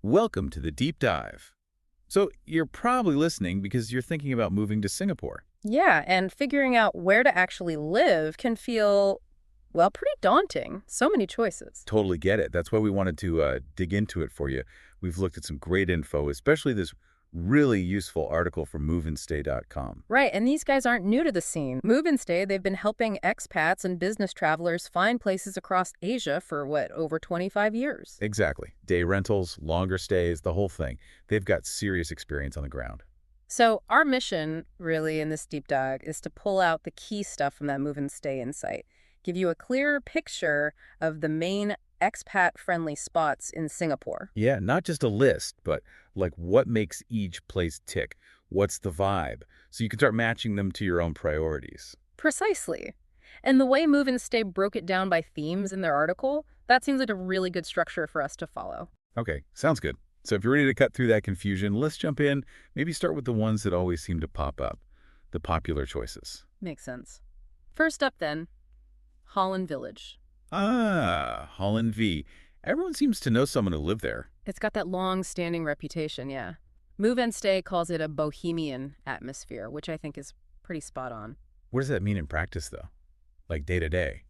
Welcome to the deep dive. So, you're probably listening because you're thinking about moving to Singapore. Yeah, and figuring out where to actually live can feel, well, pretty daunting. So many choices. Totally get it. That's why we wanted to dig into it for you. We've looked at some great info, especially this really useful article from moveandstay.com. Right, and these guys aren't new to the scene. Move and Stay, they've been helping expats and business travelers find places across Asia for, over 25 years? Exactly. Day rentals, longer stays, the whole thing. They've got serious experience on the ground. So our mission, really, in this deep dive is to pull out the key stuff from that Move and Stay insight, give you a clearer picture of the main expat-friendly spots in Singapore. Yeah, not just a list, but like what makes each place tick? What's the vibe? So you can start matching them to your own priorities. Precisely. And the way Move and Stay broke it down by themes in their article, that seems like a really good structure for us to follow. Okay, sounds good. So if you're ready to cut through that confusion, let's jump in. Maybe start with the ones that always seem to pop up, the popular choices. Makes sense. First up then, Holland Village. Ah, Holland V. Everyone seems to know someone who lived there. It's got that long-standing reputation, yeah. Move and Stay calls it a bohemian atmosphere, which I think is pretty spot on. What does that mean in practice, though? Like day to day?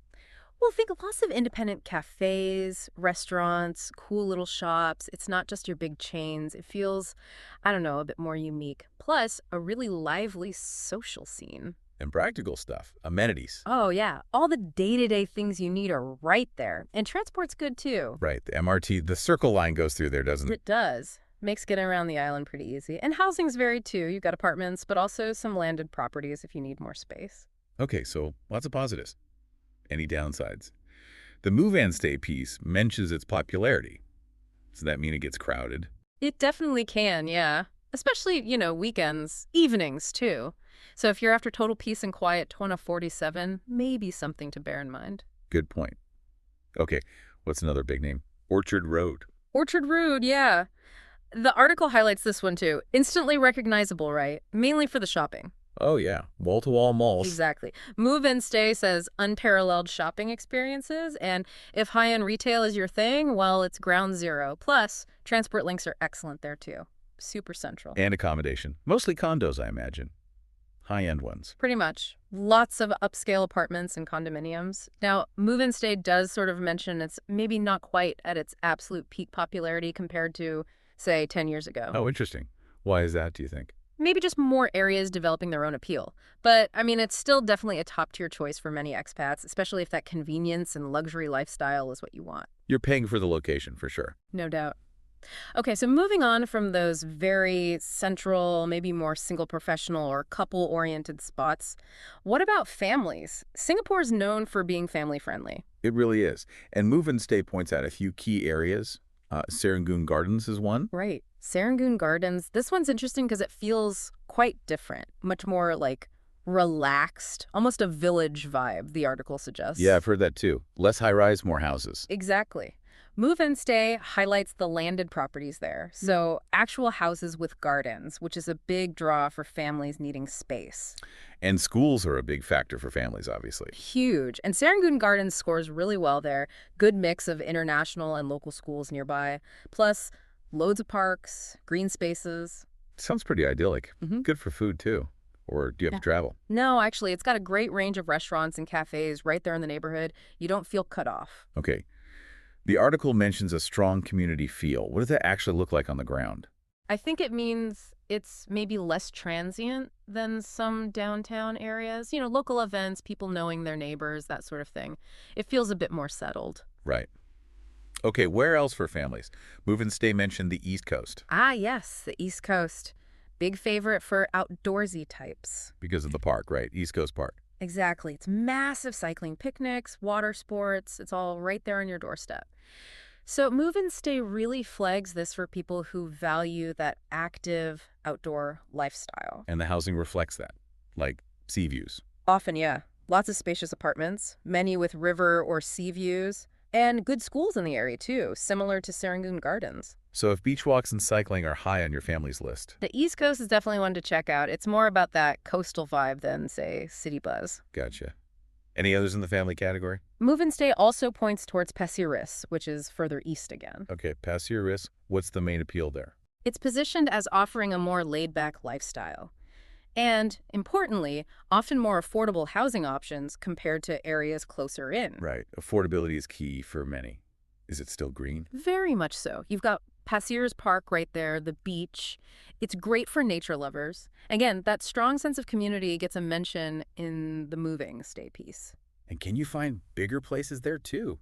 Well, think of lots of independent cafes, restaurants, cool little shops. It's not just your big chains. It feels, I don't know, a bit more unique. Plus, a really lively social scene. And practical stuff, amenities. Oh, yeah. All the day-to-day things you need are right there. And transport's good, too. Right, the MRT, the Circle Line goes through there, doesn't it? It does. Makes getting around the island pretty easy. And housing's varied, too. You've got apartments, but also some landed properties if you need more space. Okay, so lots of positives. Any downsides? The Move and Stay piece mentions its popularity. Does that mean it gets crowded? It definitely can, yeah. Especially, weekends, evenings, too. So if you're after total peace and quiet 2047, maybe something to bear in mind. Good point. Okay, what's another big name? Orchard Road. Orchard Road, yeah. The article highlights this one, too. Instantly recognizable, right? Mainly for the shopping. Oh, yeah. Wall-to-wall malls. Exactly. Move and Stay says unparalleled shopping experiences, and if high-end retail is your thing, well, it's ground zero. Plus, transport links are excellent there, too. Super central. And accommodation. Mostly condos, I imagine. High-end ones. Pretty much. Lots of upscale apartments and condominiums. Now, Move and Stay does sort of mention it's maybe not quite at its absolute peak popularity compared to, say, 10 years ago. Oh, interesting. Why is that, do you think? Maybe just more areas developing their own appeal. But, I mean, it's still definitely a top-tier choice for many expats, especially if that convenience and luxury lifestyle is what you want. You're paying for the location, for sure. No doubt. Okay, so moving on from those very central, maybe more single professional or couple-oriented spots, what about families? Singapore is known for being family-friendly. It really is. And Move and Stay points out a few key areas. Serangoon Gardens is one. Right. Serangoon Gardens. This one's interesting because it feels quite different, much more like relaxed, almost a village vibe, the article suggests. Yeah, I've heard that too. Less high-rise, more houses. Exactly. Move and Stay highlights the landed properties there. So actual houses with gardens, which is a big draw for families needing space. And schools are a big factor for families, obviously. Huge. And Serangoon Gardens scores really well there. Good mix of international and local schools nearby. Plus, loads of parks, green spaces. Sounds pretty idyllic. Mm-hmm. Good for food, too. Or do you have to travel? No, actually, it's got a great range of restaurants and cafes right there in the neighborhood. You don't feel cut off. Okay. The article mentions a strong community feel. What does that actually look like on the ground? I think it means it's maybe less transient than some downtown areas. Local events, people knowing their neighbors, that sort of thing. It feels a bit more settled. Right. Okay, where else for families? Move and Stay mentioned the East Coast. Ah, yes, the East Coast. Big favorite for outdoorsy types. Because of the park, right? East Coast Park. Exactly. It's massive cycling picnics, water sports. It's all right there on your doorstep. So Move and Stay really flags this for people who value that active outdoor lifestyle. And the housing reflects that, like sea views. Often, yeah. Lots of spacious apartments, many with river or sea views, and good schools in the area, too, similar to Serangoon Gardens. So if beach walks and cycling are high on your family's list. The East Coast is definitely one to check out. It's more about that coastal vibe than, say, city buzz. Gotcha. Any others in the family category? Move and stay also points towards Pessyris, which is further east again. Okay, pass your risk. What's the main appeal there? It's positioned as offering a more laid-back lifestyle. And, importantly, often more affordable housing options compared to areas closer in. Right. Affordability is key for many. Is it still green? Very much so. You've got Passier's Park right there, the beach. It's great for nature lovers. Again, that strong sense of community gets a mention in the moving stay piece. And can you find bigger places there too?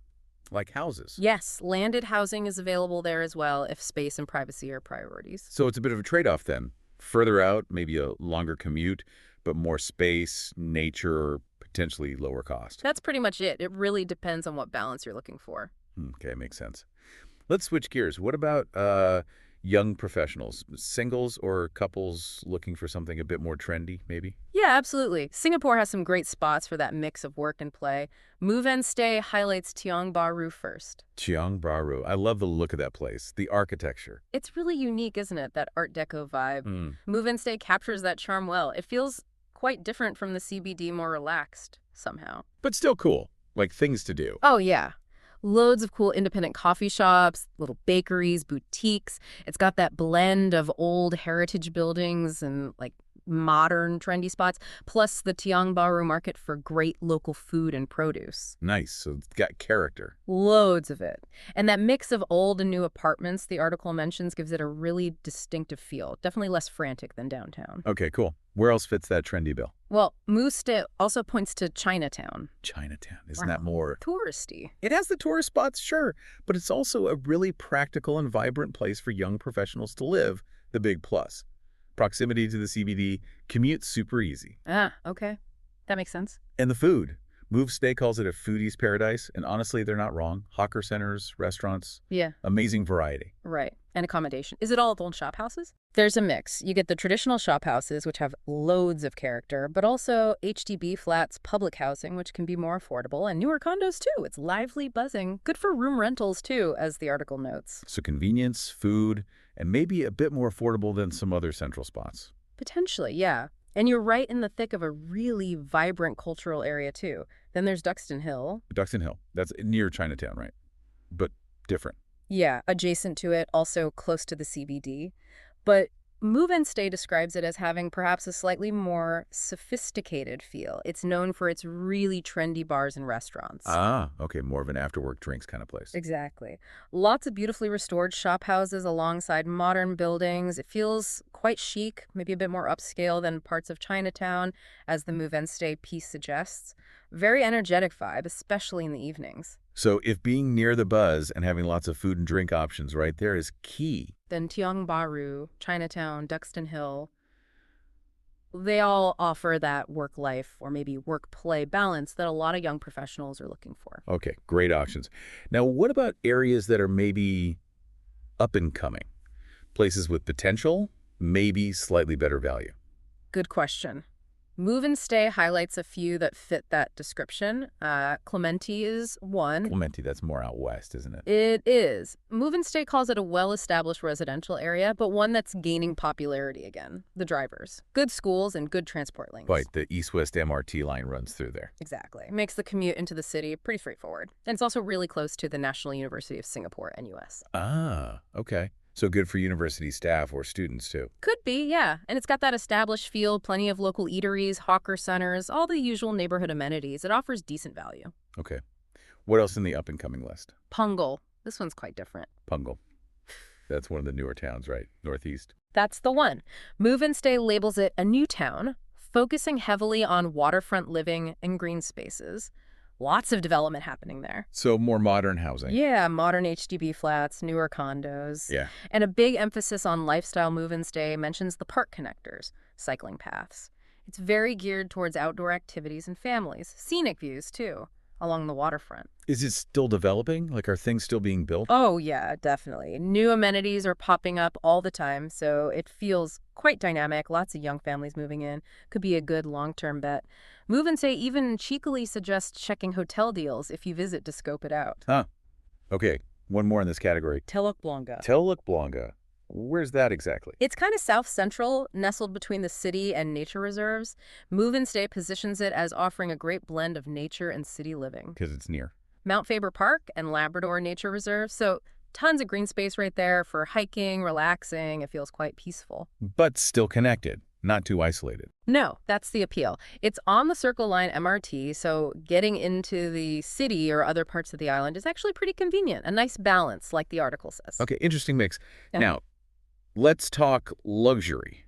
Like houses? Yes, landed housing is available there as well if space and privacy are priorities. So it's a bit of a trade-off then. Further out, maybe a longer commute, but more space, nature, or potentially lower cost. That's pretty much it. It really depends on what balance you're looking for. Okay, makes sense. Let's switch gears. What about young professionals, singles or couples looking for something a bit more trendy, maybe? Yeah, absolutely. Singapore has some great spots for that mix of work and play. Move and Stay highlights Tiong Bahru first. Tiong Bahru. I love the look of that place, the architecture. It's really unique, isn't it, that Art Deco vibe? Mm. Move and Stay captures that charm well. It feels quite different from the CBD, more relaxed somehow. But still cool, like things to do. Oh, yeah. Loads of cool independent coffee shops, little bakeries, boutiques. It's got that blend of old heritage buildings and like modern trendy spots, plus the Tiong Bahru market for great local food and produce. Nice, so it's got character. Loads of it. And that mix of old and new apartments the article mentions gives it a really distinctive feel. Definitely less frantic than downtown. Okay, cool. Where else fits that trendy bill? Well, Mooste also points to Chinatown. Chinatown. Isn't Wow. that more... Touristy. It has the tourist spots, sure, but it's also a really practical and vibrant place for young professionals to live, the big plus. Proximity to the CBD, commute super easy. Ah, okay. That makes sense. And the food. Move Stay calls it a foodie's paradise, and honestly, they're not wrong. Hawker centers, restaurants, Yeah, amazing variety. right. And accommodation. Is it all old shop houses? There's a mix. You get the traditional shop houses, which have loads of character, but also HDB flats, public housing, which can be more affordable, and newer condos, too. It's lively, buzzing. Good for room rentals, too, as the article notes. So convenience, food, and maybe a bit more affordable than some other central spots. Potentially, yeah. And you're right in the thick of a really vibrant cultural area, too. Then there's Duxton Hill. Duxton Hill, that's near Chinatown, right? But different. Yeah, adjacent to it, also close to the CBD. But Move and Stay describes it as having perhaps a slightly more sophisticated feel. It's known for its really trendy bars and restaurants. Ah, okay, more of an after-work drinks kind of place. Exactly. Lots of beautifully restored shop houses alongside modern buildings. It feels quite chic, maybe a bit more upscale than parts of Chinatown, as the Move and Stay piece suggests. Very energetic vibe, especially in the evenings. So if being near the buzz and having lots of food and drink options right there is key. Then Tiong Bahru, Chinatown, Duxton Hill, they all offer that work-life or maybe work-play balance that a lot of young professionals are looking for. Okay, great options. Now, what about areas that are maybe up and coming? Places with potential, maybe slightly better value. Good question. Move and Stay highlights a few that fit that description. Clementi is one. Clementi, that's more out west, isn't it? It is. Move and Stay calls it a well-established residential area, but one that's gaining popularity again. The drivers. Good schools and good transport links. Right, the east-west MRT line runs through there. Exactly. Makes the commute into the city pretty straightforward. And it's also really close to the National University of Singapore, NUS. Ah, okay. So good for university staff or students, too. Could be, yeah. And it's got that established feel, plenty of local eateries, hawker centers, all the usual neighborhood amenities. It offers decent value. Okay. What else in the up-and-coming list? Punggol. This one's quite different. Punggol. That's one of the newer towns, right? Northeast. That's the one. Move and Stay labels it a new town, focusing heavily on waterfront living and green spaces. Lots of development happening there. So more modern housing. Yeah, modern HDB flats, newer condos. Yeah. And a big emphasis on lifestyle Move and Stay mentions the park connectors, cycling paths. It's very geared towards outdoor activities and families. Scenic views, too, along the waterfront. Is it still developing? Like, are things still being built? Oh, yeah, definitely. New amenities are popping up all the time, so it feels quite dynamic. Lots of young families moving in. Could be a good long-term bet. Move and Stay even cheekily suggests checking hotel deals if you visit to scope it out. Huh. Okay, one more in this category. Telok Blangah. Telok Blangah. Where's that exactly? It's kind of south-central, nestled between the city and nature reserves. Move and Stay positions it as offering a great blend of nature and city living. Because it's near. Mount Faber Park and Labrador Nature Reserve, so tons of green space right there for hiking, relaxing. It feels quite peaceful. But still connected, not too isolated. No, that's the appeal. It's on the Circle Line MRT, so getting into the city or other parts of the island is actually pretty convenient. A nice balance, like the article says. Okay, interesting mix. Yeah. Now, let's talk luxury.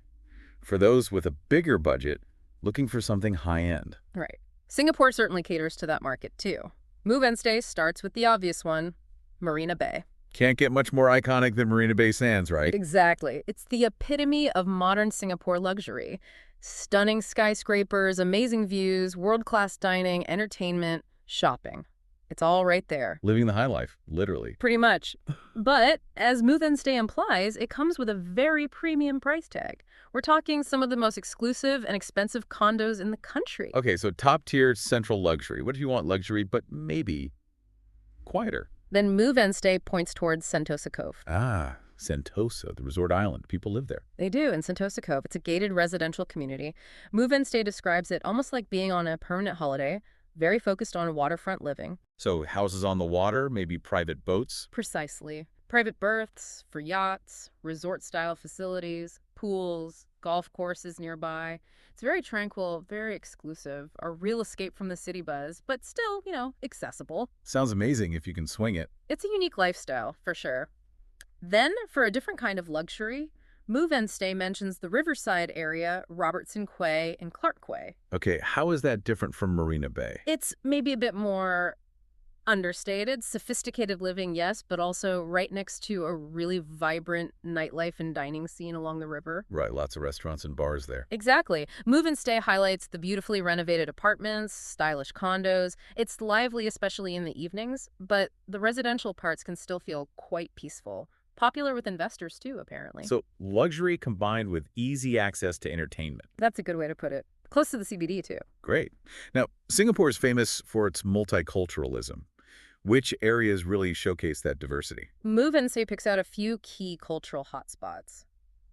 For those with a bigger budget, looking for something high-end. Right. Singapore certainly caters to that market, too. Move and Stay starts with the obvious one, Marina Bay. Can't get much more iconic than Marina Bay Sands, right? Exactly. It's the epitome of modern Singapore luxury. Stunning skyscrapers, amazing views, world-class dining, entertainment, shopping. It's all right there. Living the high life, literally. Pretty much. But, as Move and Stay implies, it comes with a very premium price tag. We're talking some of the most exclusive and expensive condos in the country. Okay, so top-tier central luxury. What if you want luxury, but maybe quieter? Then Move and Stay points towards Sentosa Cove. Ah, Sentosa, the resort island. People live there. They do, in Sentosa Cove. It's a gated residential community. Move and Stay describes it almost like being on a permanent holiday, very focused on waterfront living. So houses on the water, maybe private boats? Precisely. Private berths for yachts, resort-style facilities, pools, golf courses nearby. It's very tranquil, very exclusive, a real escape from the city buzz, but still, accessible. Sounds amazing if you can swing it. It's a unique lifestyle, for sure. Then, for a different kind of luxury, Move and Stay mentions the Riverside area, Robertson Quay, and Clark Quay. Okay, how is that different from Marina Bay? It's maybe a bit more understated, sophisticated living, yes, but also right next to a really vibrant nightlife and dining scene along the river. Right, lots of restaurants and bars there. Exactly. Move and Stay highlights the beautifully renovated apartments, stylish condos. It's lively, especially in the evenings, but the residential parts can still feel quite peaceful. Popular with investors, too, apparently. So luxury combined with easy access to entertainment. That's a good way to put it. Close to the CBD, too. Great. Now, Singapore is famous for its multiculturalism. Which areas really showcase that diversity? Move and Stay picks out a few key cultural hotspots.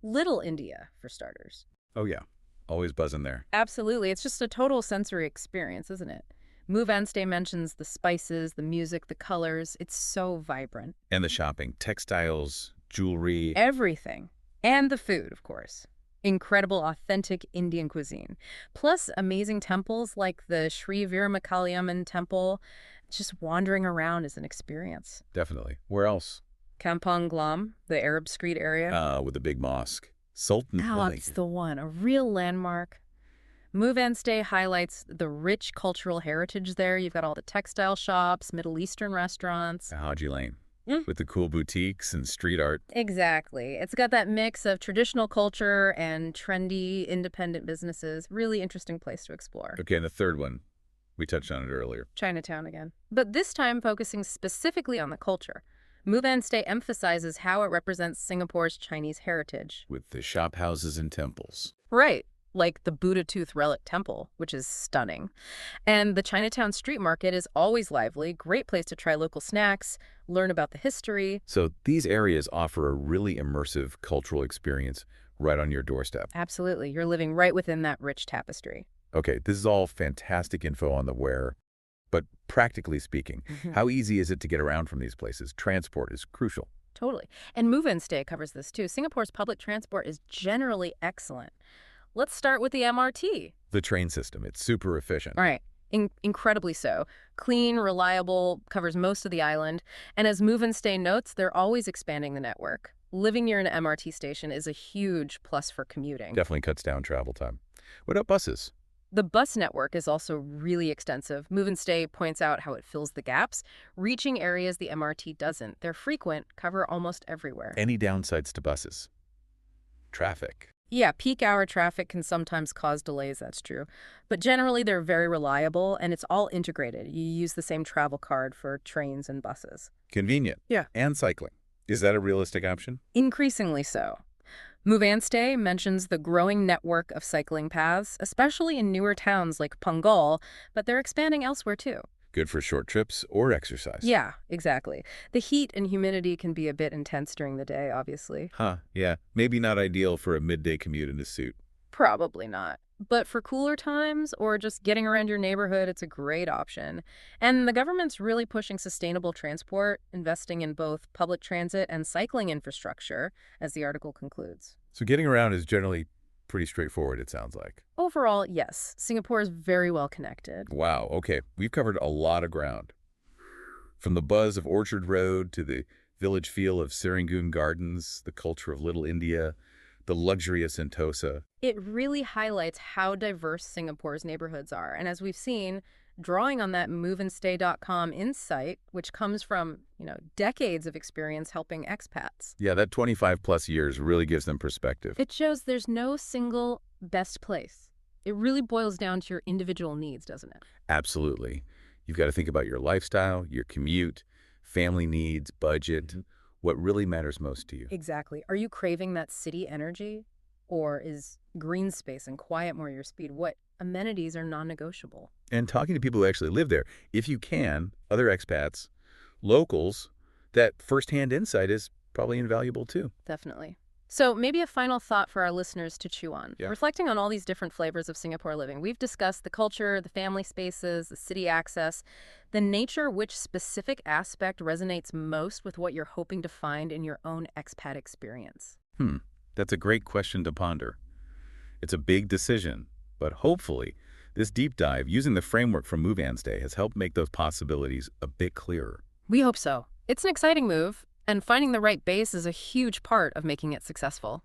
Little India, for starters. Oh yeah, always buzzing there. Absolutely. It's just a total sensory experience, isn't it? Move and Stay mentions the spices, the music, the colors. It's so vibrant. And the shopping, textiles, jewelry. Everything. And the food, of course. Incredible, authentic Indian cuisine. Plus amazing temples like the Sri Veeramakaliamman Temple. Just wandering around is an experience. Definitely. Where else? Kampong Glam, the Arab Street area. With a big mosque. Sultan Village. That's the one. A real landmark. Move and Stay highlights the rich cultural heritage there. You've got all the textile shops, Middle Eastern restaurants. Haji Lane. Mm. With the cool boutiques and street art. Exactly. It's got that mix of traditional culture and trendy, independent businesses. Really interesting place to explore. Okay, and the third one. We touched on it earlier. Chinatown again. But this time focusing specifically on the culture. Move and Stay emphasizes how it represents Singapore's Chinese heritage. With the shop houses and temples. Right. Like the Buddha Tooth Relic Temple, which is stunning. And the Chinatown street market is always lively, great place to try local snacks, learn about the history. So these areas offer a really immersive cultural experience right on your doorstep. Absolutely. You're living right within that rich tapestry. Okay, this is all fantastic info on the where, but practically speaking, how easy is it to get around from these places? Transport is crucial. Totally. And Move and Stay covers this too. Singapore's public transport is generally excellent. Let's start with the MRT. The train system, it's super efficient. Right. Incredibly so. Clean, reliable, covers most of the island. And as Move and Stay notes, they're always expanding the network. Living near an MRT station is a huge plus for commuting. Definitely cuts down travel time. What about buses? The bus network is also really extensive. Move and Stay points out how it fills the gaps, reaching areas the MRT doesn't. They're frequent, cover almost everywhere. Any downsides to buses? Traffic. Yeah, peak hour traffic can sometimes cause delays, that's true. But generally, they're very reliable, and it's all integrated. You use the same travel card for trains and buses. Convenient. Yeah. And cycling. Is that a realistic option? Increasingly so. Move and Stay mentions the growing network of cycling paths, especially in newer towns like Punggol, but they're expanding elsewhere too. Good for short trips or exercise. Yeah, exactly. The heat and humidity can be a bit intense during the day, obviously. Huh, yeah. Maybe not ideal for a midday commute in a suit. Probably not. But for cooler times or just getting around your neighborhood, it's a great option. And the government's really pushing sustainable transport, investing in both public transit and cycling infrastructure, as the article concludes. So getting around is generally pretty straightforward, it sounds like. Overall, yes, Singapore is very well connected. Wow, okay. We've covered a lot of ground. From the buzz of Orchard Road to the village feel of Serangoon Gardens, the culture of Little India, the luxury of Sentosa. It really highlights how diverse Singapore's neighborhoods are. And as we've seen, drawing on that moveandstay.com insight, which comes from, decades of experience helping expats, Yeah, that 25 plus years really gives them perspective. it shows there's no single best place. It really boils down to your individual needs, doesn't it? Absolutely. You've got to think about your lifestyle, your commute, family needs, budget, what really matters most to you. Exactly. Are you craving that city energy? Or is green space and quiet more your speed? What amenities are non-negotiable? And talking to people who actually live there, if you can, other expats, locals, that firsthand insight is probably invaluable too. Definitely. So maybe a final thought for our listeners to chew on. Yeah. Reflecting on all these different flavors of Singapore living, we've discussed the culture, the family spaces, the city access, the nature, which specific aspect resonates most with what you're hoping to find in your own expat experience. That's a great question to ponder. It's a big decision, but hopefully this deep dive using the framework from Move and Stay has helped make those possibilities a bit clearer. We hope so. It's an exciting move, and finding the right base is a huge part of making it successful.